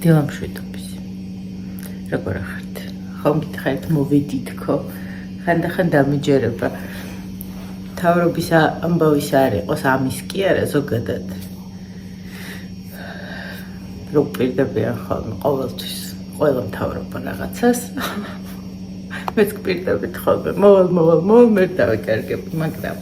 დილამშვიდობის. როგორ ხართ? ხომ გითხარით მოვიდითქო? ხანდახან დამიჯერება. თავრობის ამბავის არ იყოს ამის კი არა ზოგადად. რო პირდებიან ხოლმე ყოველთვის ყველა მთავრობა რაღაცას. მეც პირდებით ხოლმე მოვალ მე დავიკარგებ, მაგრამ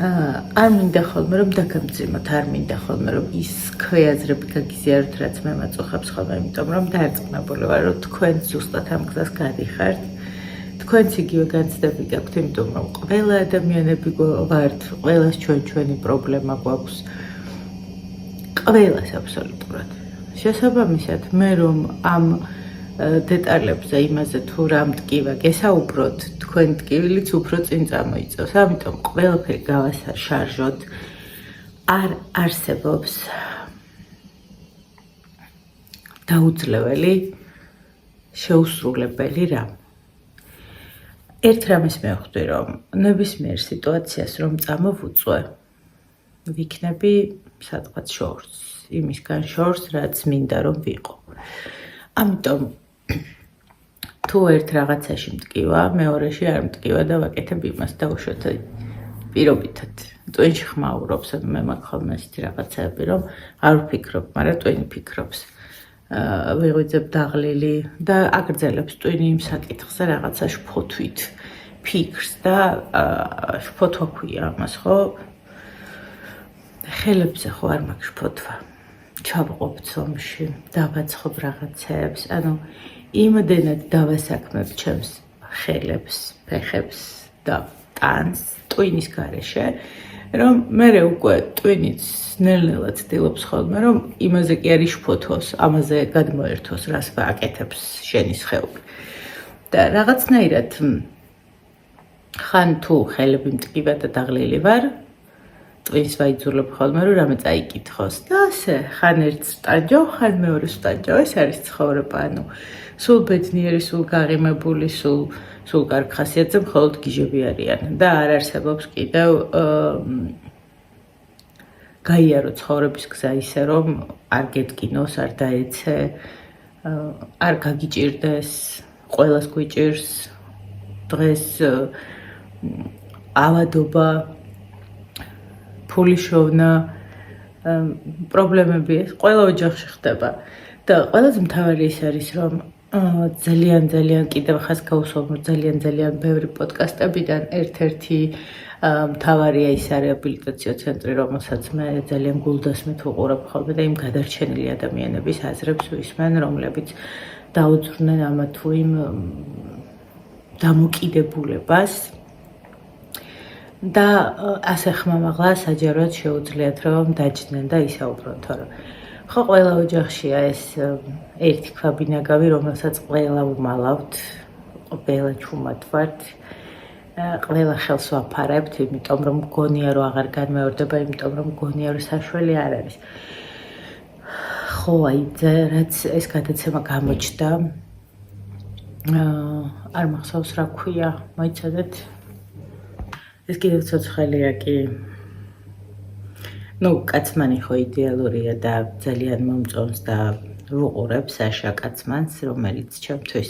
არ მინდა ხოლმე რომ დაგამძიმოთ, არ მინდა ხოლმე რომ ის ქვეაზრები გაგიზიაროთ, რაც მე მაწუხებს ხოლმე, იმიტომ რომ დაერწყმებული ვარ, რომ თქვენ ზუსტად ამ გზას გადიხართ. თქვენც იგივე განცდები გაქვთ, იმიტომ რომ ყველა ადამიანები ვართ, ყველას ჩვენი პრობლემა გვაქვს. ყველას აბსოლუტურად. შესაბამისად, მე რომ ამ დეტალებზე იმაზე თუ რა მტკივა გესაუბროთ, თქვენ მტკივილიც უფრო წინ წამოიწევს. ამიტომ ყველაფერი გავასაშარჟოთ. არ არსებობს დაუძლეველი შეუსრულებელი რამ. ერთ რამის მევხვდი, რომ ნებისმიერ სიტუაციას რომ წამოვუწვე, ვიქნები სადღაც შორს, იმისგან შორს, რაც მინდა რომ ვიყო. ამიტომ თუ ერთ რაღაცაში მტკივა, მეორეში არ მტკივა და ვაკეთებ იმას დაუშვათ პირობითად. ტვინში ხმაურობს, მე მაქვს ხოლმე ისეთი რაღაცები, რომ არ ვფიქრობ, მაგრამ ტვინი ფიქრობს. ვიღვიძებ დაღლილი და აგრძელებს ტვინი იმ საკითხზე რაღაცა შფოთვით ფიქრს და შფოთვა ქვია ამას, ხო? ხელებზე ხო არ მაქვს შფოთვა. ჩავყოფ ცომში, დავაცხობ რაღაცებს, ანუ იმდენად დავასაქმებ ჩემს ხელებს, ფეხებს და ტანს ტვინის გარეშე, რომ მე უკვე ტვინიც ნელ-ნელა ცდილობს ხოლმე, რომ იმაზე კი არ იშფოთოს, ამაზე გადმოერთოს, რას ვაკეთებს შენი სხეული. და რაღაცნაირად ხან თუ ხელები მტკივა და დაღლილი ვარ, ტვინს ვაიძულებ ხოლმე, რომ რამე წაიკითხოს და ასე, ხან ერთს ვტანჯავ, ხან მეორეს ვტანჯავ, ეს არის ცხოვრება, ანუ სულ ბედნიერი, სულ გაღიმებული, სულ კარგ ხასიათზე მხოლოდ გიჟები არიან და არ არსებობს კიდევ გაიარო ცხოვრების გზა ისე, რომ არ გედგინოს, არ დაეცე, არ გაგიჭირდეს, ყველას გვიჭირს, დღეს ავადობა, ფული შოვნა, პრობლემები ეს ყველა ოჯახში ხდება და ყველაზე მთავარი ის არის, რომ ძალიან კიდევ ხას გავუსვამოთ ძალიან ბევრი პოდკასტებიდან ერთ-ერთი მთავარია ის რეაბილიტაციო ცენტრი, რომელსაც მე ძალიან გულდასმით ვუყურებ ხოლმე და იმ გადარჩენილი ადამიანების აზრებს ვისმენ, რომლებიც დაუძვრნენ ამა თუ იმ დამოკიდებულებას და ასე ხმამაღლა საჯაროდ შეუძლიათ რომ დაჯდნენ და ისაუბრონ, თორემ ხო ყველა ოჯახშია ეს ერთი ქვაბინაგავი, რომელსაც ყველა უმალავთ, ყველა ჩუმად ვართ, ყველა ხელს ვაფარებთ, იმიტომ რომ მგონია რომ აღარ განმეორდება, იმიტომ რომ მგონია რომ საშველი არ არის. ხო, აი რაც ეს გადაცემა გამოჩნდა, არ მახსოვს რა ქვია, მოიცადეთ. ეს კიდევ ცოცხალია კი. ნუ კაცმანი ხო იდეალურია და ძალიან მომწონს და ვუყურებ საშა კაცმანს, რომელიც ჩემთვის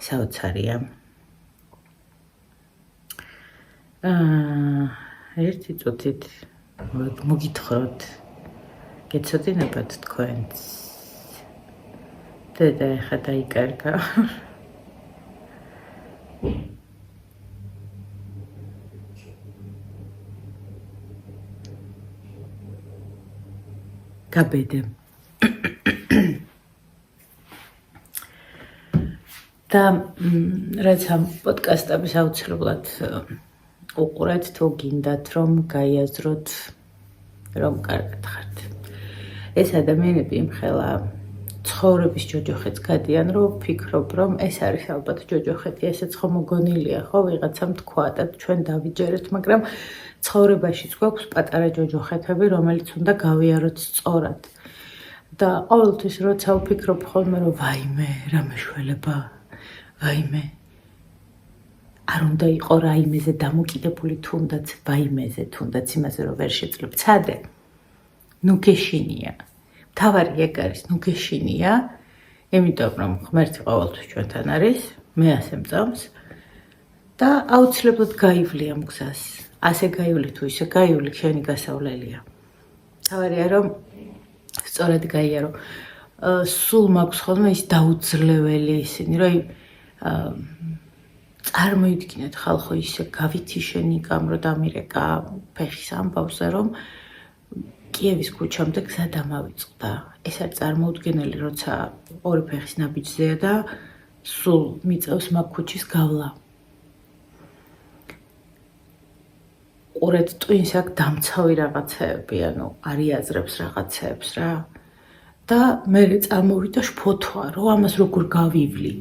საოცარია. ერთი წუთით მოგითხროთ, გეცოდინებათ თქვენც. და ეხა დაიკარგა. გაბედე. და რაც ამ პოდკასტების აუცილებლად უყურეთ, თუ გინდათ რომ გაიაზროთ, რომ კარგად ხართ. ეს ადამიანები იმხელა ცხოვრების ჯოჯოხეთს გადიან, რომ ვფიქრობ, რომ ეს არის ალბათ ჯოჯოხეთი, ესეც ხომ მოგონილია, ხო, ვიღაცამ თქვა და ჩვენ დავიჯერეთ, მაგრამ ცხოვრებაშიც გვაქვს პატარა ჯოჯოხეთები, რომელიც უნდა გავიაროთ სწორად. და ყოველთვის როცა ვფიქრობ ხოლმე, რომ ვაიმე, რა მეშველება, ვაიმე, არ უნდა იყო რაიმეზე დამოკიდებული თუნდაც ვაიმეზე, თუნდაც იმაზე, რომ ვერ შეძლებ. ცადე, ნუ გეშინია. თავარი ეგ არის, ნუ გეშინია, იმიტომ რომ ღმერთი ყოველთვის ჩვენთან არის, მე ასე მწამს და აუცილებლად გაივლი ამ გზას. ასე გაივლი თუ ისე გაივლი, შენი გასავლელია. თავარია რომ სწორად გაიარო. სულ მაქვს ხოლმე ის დაუძლეველი ისინი, რომ წარმოიდგინეთ ხალხო ისე გავითიშენიკამ რომ დამირეკა ფეხის ამბავზე რომ კიევის ქუჩამდე გზა დამავიწყდა. ეს არის წარმოუდგენელი, როცა ორი ფეხის ნაბიჯზეა და სულ მიწევს მაგ ქუჩის გავლა. ყურეთ ტვინს აქ დამცავი რაღაცეები, ანუ არიაზრებს რაღაცეებს რა. და მე წარმოვიდა შფოთვა, რომ ამას როგორ გავივლი.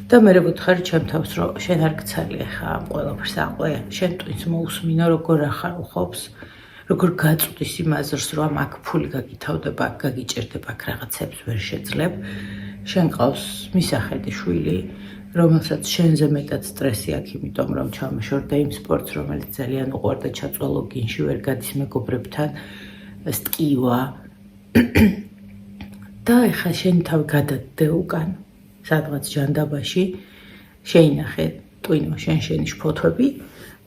და მე ვუთხარი ჩემ თავს, რომ შენ არ გცალია ხა ამ ყველაფერს, აყვე, შენ ტვინს მოусმინო, როგორ ახარ უხობს, როგორ გაწვდის იმ აზრს, რომ აქ ფული გაგითავდება, აქ გაგიჭირდება, აქ რაღაცებს ვერ შეძლებ. შენ ყავს მისახედი შვილი, რომელსაც შენზე მეტად სტრესი აქვს, იმიტომ რომ ჩამოშორდა იმ სპორტს, რომელიც ძალიან უყვარდა, ჩაწვა ლოგინში, ვერ გადის მეგობრებთან, სტკივა. და ეხლა შენ თავი გადადდე უკან, სადღაც ჯანდაბაში, შეინახე ტვინო შენი შფოთვები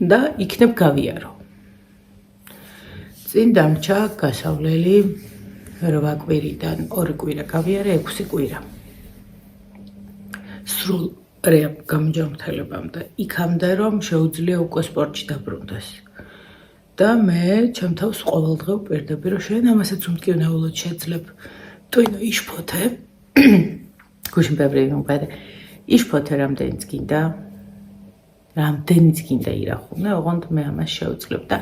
და იქნებ გავიარო. წინ დამრჩა გასავლელი 8 კვირიდან 2 კვირა გავიარე 6 კვირა. სრულ გამჯამრთელებამდე, იქამდე რომ შეუძლია უკვე სპორტში დაბრუნდეს. და მე ჩემ თავს ყოველდღე ვპირდები, რომ შენ ამასაც უმტკივნეულოდ შეძლებ. ტვინო იშფოთე. გუშინ ბევრი მომყარე. იშფოთე რამდენიც გინდა. რამდენიც გინდა ირახულნე, ოღონდ მე ამას შევძლებ და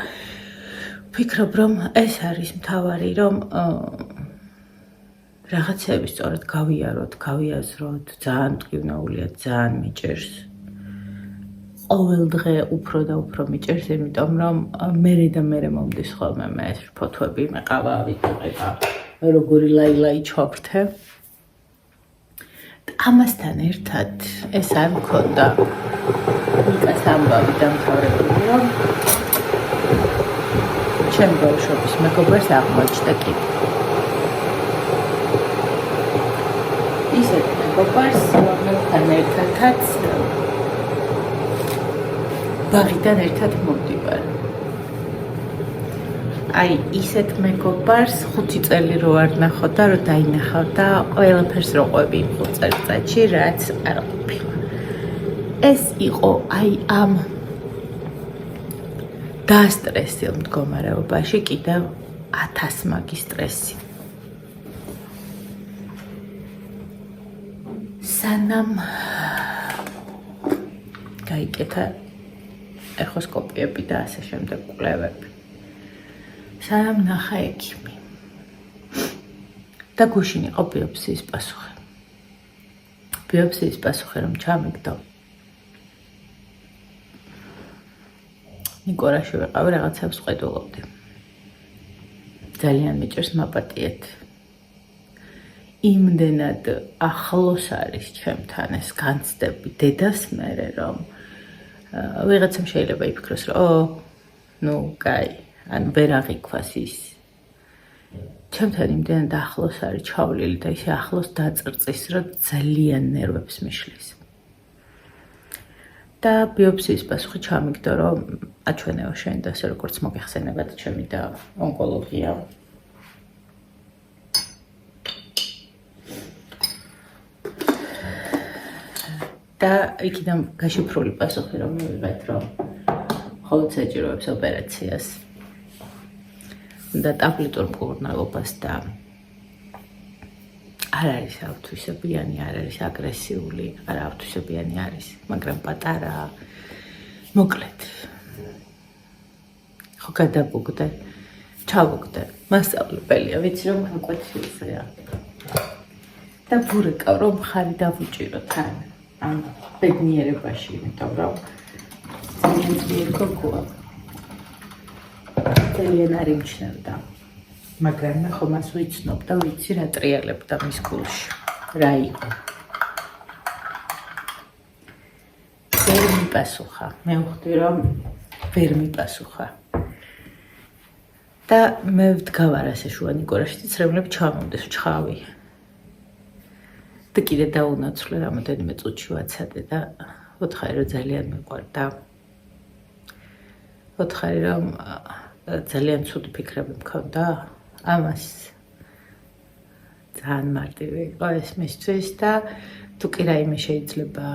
ვფიქრობ, რომ ეს არის მთავარი, რომ რაღაცები სწორად გავიაროთ, გავიაზროთ, ძალიან მტკივნეულია, ძალიან მიჭერს. ყოველ დღე უფრო და უფრო მიჭერს, იმიტომ რომ მერე და მერე მომდის ხოლმე მე ეს შფოთვები, მეყავა, ვიყება, როგორი ლაილაი ჩავფრთე. ამასთან ერთად ეს არ მქონდა მიკას ამბავი დამთავრებული, რომ ჩემი ბავშვობის მეგობრს აღმოჩნდა კი. ისეთ მეგობრს, რომელთან ერთადაც ბაღიდან ერთად მოვდივარ. აი, ისეთ მეგობრს 5 წელი რო არ ნახავ და რო დაინახავ და ყველაფერს რო ყვები იმ 5 წელიწადში, რაც არ ყოფილა. ეს იყო აი ამ დასტრესილ მდგომარეობაში კიდევ 1000 მაგი სტრესი. სანამ გაიკეთა ეხოსკოპიები და ასე შემდეგ კვლევები. სანამ ნახა ექიმი. და გუშინ იყო ბიოპსიის პასუხი. ბიოპსიის პასუხი რომ ჩამიგდო. ნიკორაში ვიყავი, რაღაცებს ვყიდულობდი. ძალიან მიჭერს მაპატიეთ. იმდენად ახლოს არის ჩემთან ეს განცდები დედას მერე, რომ ვიღაცამ შეიძლება იფიქროს, რომ ნუ, კაი, ან ვერ აღიქვას ის. ჩემთან იმდენად ახლოს არის ჩავლილი და ისე ახლოს დაწრწის, რომ ძალიან ნერვებს მიშლის. და ბიოპსიის პასუხი ჩამიგდო, რომ აჩვენეო შენ და ასე როგორც მოგეხსენებათ ჩემი და ონკოლოგია. და იქიდან გაშიფრული პასუხი რომ მივიღეთ, რომ მხოლოდ საჭიროებს ოპერაციას და ტაბლეტურ მკურნალობას და არ არის ავთვისებიანი, არ არის აგრესიული, არ ავთვისებიანი არის, მაგრამ პატარა მოკლედ. ხო გადაბუგდე, ჩავუგდე, მასწავლებელია, ვიცი რომ გაკვეთილზეა. და ვურეკავ რომ ხარი დავუჭირო თან. ამ ბედნიერებაში, იმიტომ რომ ძალიან ძლიერი გოგოა. ძალიან არ იმჩნევდა. მაგრამ ნახო მას ვიცნობ და ვიცი რა ტრიალებდა მის გულში. რა იყო. ვერ მიპასუხა. მე ვხვდი რომ ვერ მიპასუხა. და მე ვდგავარ ასე შუა ნიკორაში და ცრემლები ჩამომდეს ჩხავი. და კიდე დაუნაცვლე რამოდენიმე წუთში ვაცადე და ვთხარი რომ ძალიან მიყვარდა. ვთხარი რომ ძალიან ცუდი ფიქრები მქონდა ამას ძალიან მარტივი იყო ეს მისთვის და თუ კი რაიმე შეიძლება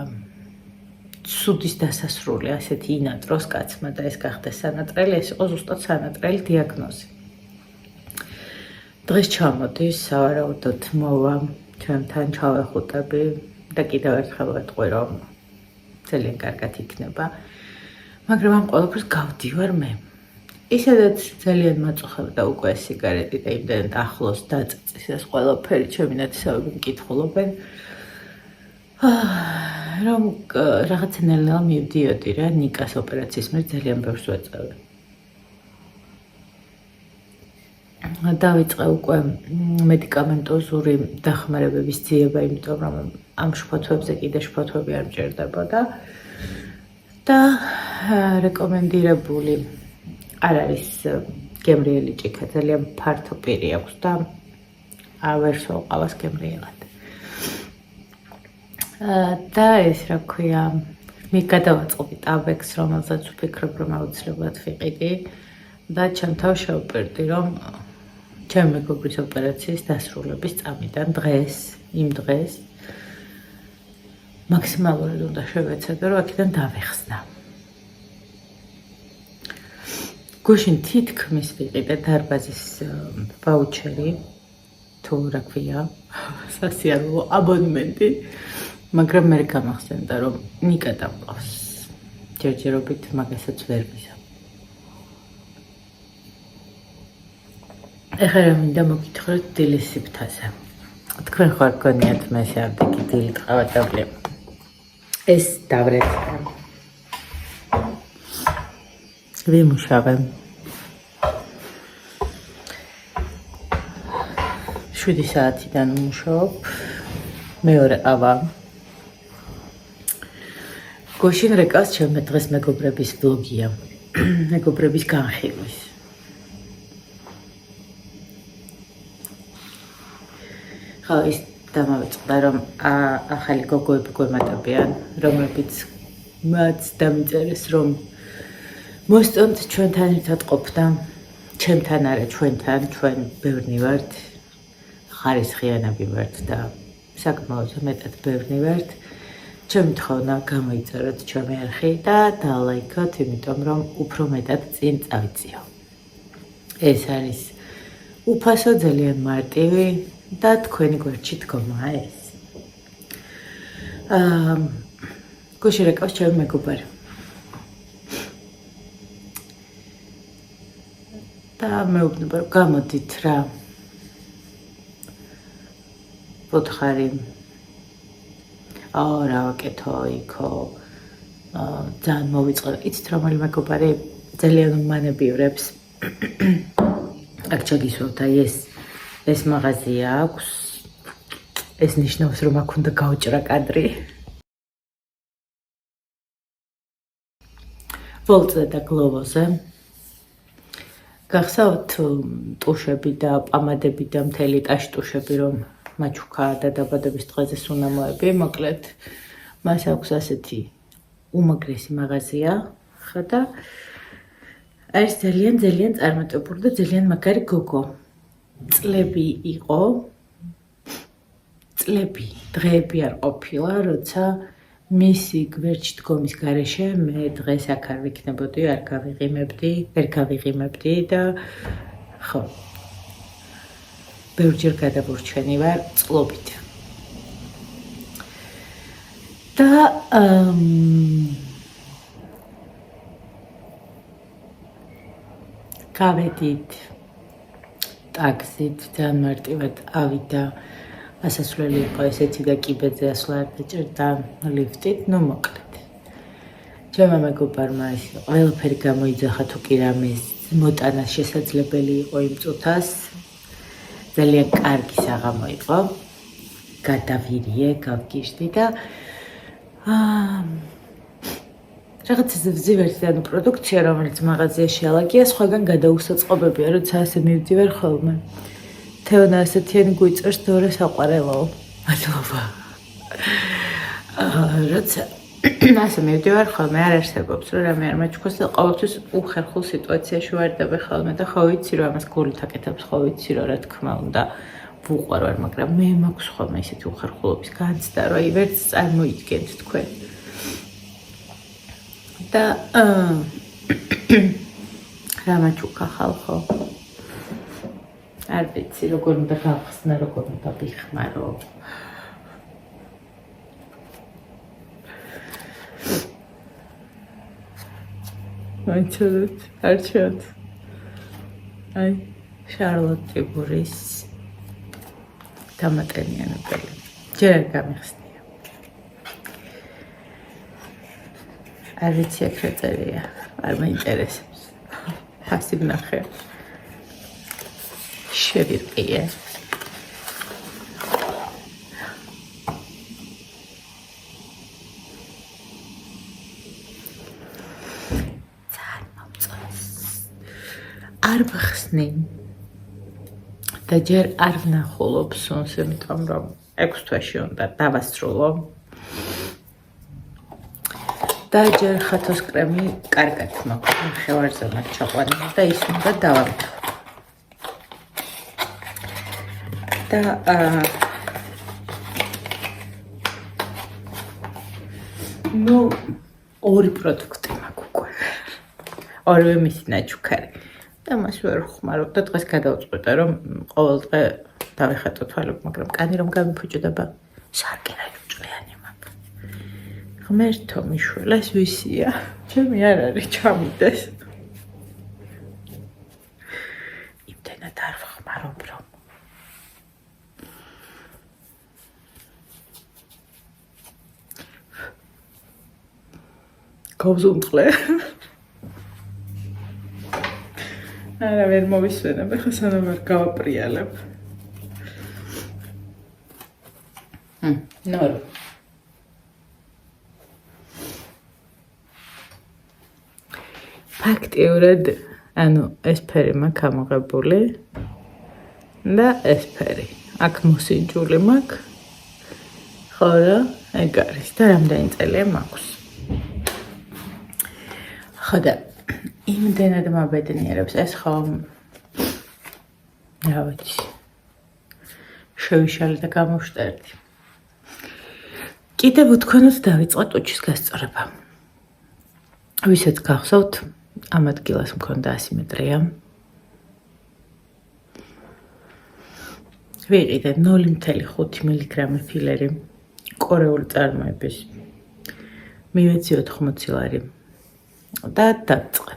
ცუდის დასასრული ასეთი ინატროს კაცმა და ეს გახდეს სანატრელი, ეს იყო ზუსტად სანატრელი დიაგნოზი. დღეს ჩამოდის, სავარაუდოდ მოვა ჩვენთან ჩავეხუტები და კიდევ ერთხელ ვეტყვი რომ ძალიან კარგად იქნება. მაგრამ ამ ყველაფერს გავდივარ მე. ისედაც ძალიან მაწუხებდა უკვე სიგარეტი და იმდენად ახლოს დაწიწის ეს ყველაფერი ჩემი ნათესავები მკითხულობენ. რომ რაღაცნაირად მივდიოდი რა ნიკას ოპერაციის მერე ძალიან ბევრს ვეწევი. დავიწყე უკვე მედიკამენტოზური დახმარებების ძიება, იმიტომ რომ ამ შფოთვებზე კიდე შფოთვები არ მჭირდებოდა და რეკომენდირებული არ არის გემრიელი ჭიქა, ძალიან ფართო პირი აქვს და ვერ სვავყავს გემრიელად. და ეს რა ქვია, მე გადავაწყობი ტაბექს, რომელზეც ვფიქრობ, რომ აუცილებლად ვიყიდი და ჩემ თავს შევპირდი, რომ ჩემი მეგობრის ოპერაციის დასრულების წამიდან დღეს, იმ დღეს მაქსიმალურად უნდა შევეცადო, რომ აქედან დავეხსნა. გუშინ თითქმის ვიყიდე დარბაზის ვაუჩერი, თუ რა ქვია, სასიარულო აბონემენტი, მაგრამ მე გამახსენდა, რომ ნიკა დამყავს. ჯერჯერობით მაგასაც ვერ ვიზამ. ეხლა რა მინდა მოგითხრათ დილის სიფთაზე. თქვენ ხარ გქონიათ მესამედი დილით ყავატაბლი. ეს დავრეცდა. ვიმუშავე. 7 საათიდან ვმუშაობ. მეორე ყავა. გუშინ რეკავს ჩემი დღეს მეგობრების ვლოგია. მეგობრების განხილვის. ხო ის დამავიწყდა რომ ახალი გოგოები გვემატებიან, რომლებიც მათ დამიწერეს რომ მოსწონთ ჩვენთან ერთად ყოფნა, ჩემთან არა ჩვენთან, ჩვენ ბევრნი ვართ, ხარისხიანები ვართ და საკმაოდ მეტად ბევრნი ვართ. ჩემი თხოვნა გამოიწეროთ ჩემი არხი და დალაიქოთ, იმიტომ რომ უფრო მეტად წინ წავიწიო. ეს არის უფასო, ძალიან მარტივი და თქვენი გვერდში დგომაა ეს. გუშინ რეკავს ჩემი მეგობარი. და მეუბნება რომ გამოდით რა. ვთხარი რა ვაკეთო იქო. ძალიან მოვიწყდა. იცით რომელი მეგობარი ძალიან უმანებიურებს. აქ ჩაგისვავთ აი ეს მაღაზია აქვს. ეს ნიშნავს რომ აქ უნდა გავჭრა კადრი. ვოლტზე და გლოვოზე. გახსოვთ ტუშები და პამადები და მთელი ტაშტუშები რომ მაჩუქა და დაბადების დღეზე სუნამოები, მოკლედ მას აქვს ასეთი უმაგრესი მაღაზია, ხა და არის ძალიან წარმატებული და ძალიან მაგარი გოგო. წლები იყო, დღეები არ ყოფილა, როცა მისი გვერდში დგომის გარეშე მე დღეს აქ არ ვიქნებოდი, ვერ გავიღიმებდი და ხო. ბევრჯერ გადავურჩენი ვარ წყლობით. და გავედით ტაქსით, ძალიან მარტივად ავიდა. ასასვლელი იყო ესეთი და კიბეზე ასვლა არ დაჭერდა ლიფტით, ნუ მოკლედ. ჩემმა მეგობარმა ეს ყველაფერი გამოიძახა თუ კი რამე მოტანა შესაძლებელი იყო იმ წუთას. ძალიან კარგი საღამო იყო. გადავირიე, გავგიჟდი და რაღაც ვზივერთი ანუ პროდუქცია, რომელიც მაღაზიაში ალაგია, სხვაგან გადაუსაწყობებია, როცა ასე მივდივარ ხოლმე. თეონა ასეთიანი გვიწევს დორე საყვარელო. მადლობა. როცა ასე მივდივარ ხოლმე, არ არსებობს, რომ რამე არ მაჩქოს და ყოველთვის უხერხულ სიტუაციაში ვარდები ხოლმე და ხო ვიცი, რომ ამას გულით აკეთებს, ხო ვიცი, რომ რა თქმა უნდა ვუყვარვარ, მაგრამ მე მაქვს ხოლმე ისეთი უხერხულობის განცდა, რომ აი ვერც წარმოიდგენთ თქვენ. და რა მაჩუქა ხალხო? არ ვიცი, როგორ უნდა გავხსნა, როგორ უნდა ვიხმარო. მაინტერესებს, არჩევთ. აი, შარლოტი ბურის დამატენიანებელი. ჯერ არ გამიხსნია. არ ვიცი აქ რა წერია, არ მაინტერესებს. ფასი ვნახე. შევირყიე. არ ვხსნი და ჯერ არ ვნახულობ სუნს, იმიტომ რომ 6 თვეში უნდა დავასრულო და ჯერ ხათოს კრემი კარგად მაქვს, ნახევარზე მაქვს ჩაყვანილი და ის უნდა დავამთავრე და ნუ ორი პროდუქტი მაქვს უკვე, ორივე მისი ნაჩუქარი. და მას ვერ ვხმარობ და დღეს გადავწყვიტე, რომ ყოველ დღე დავეხატო თვალები, მაგრამ კანი რომ გამიფუჭდება, სარკერალი მჭრიანი მაქვს. ღმერთო მიშველეს ვისია, ჩემი არ არის ჩამიდეს. იმდენად არ ვხმარობ, რომ გავზუნწყლე. არა ვერ მოვისვენებ, ახლა სანამ არ გავაპრიალებ. ნორ. ფაქტიურად, ანუ ეს ფერი მაქვს ამოღებული და ეს ფერი. აქ მოსინჯული მაქვს. ხო რა, ეგ არის და რამდენი წელია მაქვს. ხო და იმდენად მაბედნიერებს ეს ხო რა ვიცი შევიშალე და გამოვშტერდი. კიდევ თქვენოთ დავიწყე ტუჩის გასწორება. ვისაც გახსოვთ, ამ ადგილას მქონდა ასიმეტრია. ვიყიდე 0.5 მილიგრამი ფილერი კორეული წარმოების. მივეცი 80 ლარი და დავიწყე.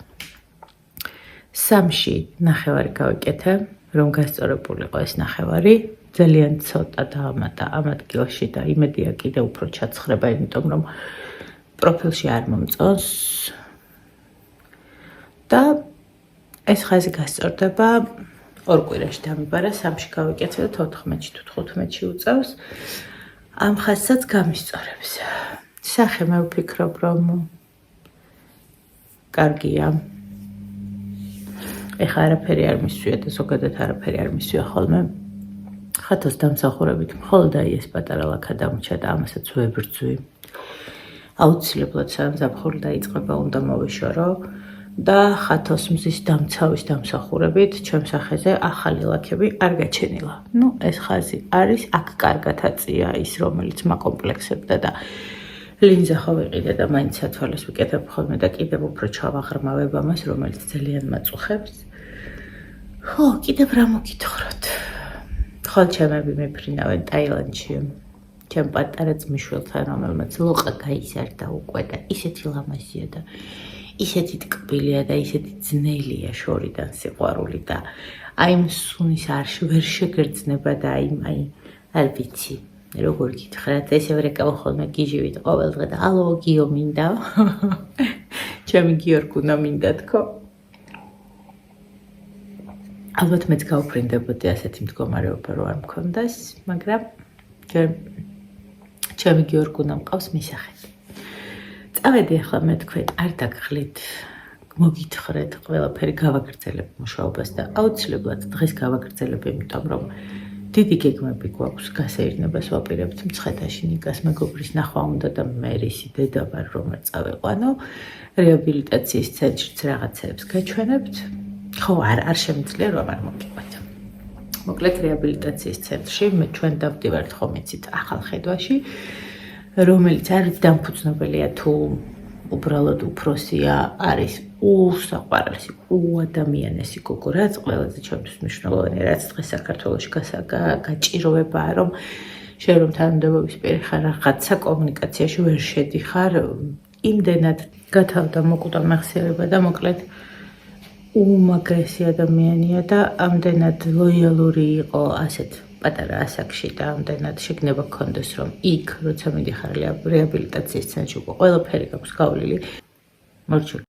3-ში ნახევარი გავიკეთე, რომ გასწორებულიყო ეს ნახევარი, ძალიან ცოტა დაამატა ამ ადგილში და იმედია კიდევ უფრო ჩაცხრება, იმიტომ რომ პროფილში არ მომწონს. და ეს ხაზი გასწორდება 2 კვირაში დამიბარა, 3-ში გავიკეთე და 14-ში თუ 15-ში უწევს. ამ ხაზსაც გამისწორებს. სახე მე ვფიქრობ, რომ კარგია. ეხა არაფერი არ მისვია და ზოგადად არაფერი არ მისვია ხოლმე. ხათოს დამსახურებით მხოლოდ აი ეს პატარა ლაქა დამრჩა და ამასაც ვებრძვი. აუცილებლად სანამ ზაფხული დაიწყება უნდა მოვიშორო და ხათოს მზის დამცავის დამსახურებით ჩემ სახეზე ახალი ლაქები არ გაჩენილა. ნუ ეს ხაზი არის, აქ კარგად აწია ის, რომელიც მაკომპლექსებდა და ლინზა ხო ვიყიდე და მაინც სათვალეს ვიკეთებ ხოლმე და კიდევ უფრო ჩავაღრმავებ ამას, რომელიც ძალიან მაწუხებს. ხო, კიდევ რა მოგითხრათ? ხოლჩემები მეფრინავენ ტაილანდში. ჩემ პატარა ძმისშვილთან, რომელმაც ლოყა გაიზარდა უკვე და ისეთი ლამაზია და ისეთი ტკბილია და ისეთი ძნელია შორიდან სიყვარული და აი იმ სუნის არში ვერ შეგრძნება და აი არ ვიცი. როგორ გითხრათ, ესე ვერეკავ ხოლმე გიჟივით ყოველ დღე და ალო გიო მინდა. ჩემი გიორგუნა მინდა თქო. ალბათ მეც გავფრინდებოდი ასეთი მდგომარეობა რო არ მქონდეს, მაგრამ ჩემი გიორგუნა მყავს მისახეთი. წავედი ახლა მე თქვენ არ დაგხლით მოგითხრეთ ყველაფერი გავაგრძელებ მუშაობას და აუცილებლად დღეს გავაგრძელებ იმიტომ რომ დიდი გეგმები გვაქვს გასეირნებას ვაპირებთ მცხეთაში ნიკას მეგობრის ნახვა უნდა და მე რისი დედა ვარ რომ არ წავეყვანო რეაბილიტაციის ცენტრშიც რაღაცებს გაჩვენებთ ხო არ შემიძლია რომ არ მოგიყვეთ მოკლედ რეაბილიტაციის ცენტრში მე ჩვენ დავდივართ ხომ იცით ახალ ხედვაში რომელიც არის დამფუძნებელია თუ უბრალოდ უფროსია არის უსაყვარლესი უადამიანესი გოგო რაც ყველაზე ჩემთვის მნიშვნელოვანი რაც დღეს საქართველოში გაჭიროებაა რომ შენ რომ თანამდებობის პირი ხარ რაღაცა კომუნიკაციაში ვერ შედიხარ იმდენად გათავდა მოკვდა მეხსიერება და მოკლედ უმაგრესი ადამიანია და ამდენად ლოიალური იყო ასეთ პატარა ასაკში და ამდენად შეგნება გქონდეს რომ იქ როცა მიდიხარ რეაბილიტაციის ცენტრში უკვე ყველაფერი გაქვს გავლილი მორჩილ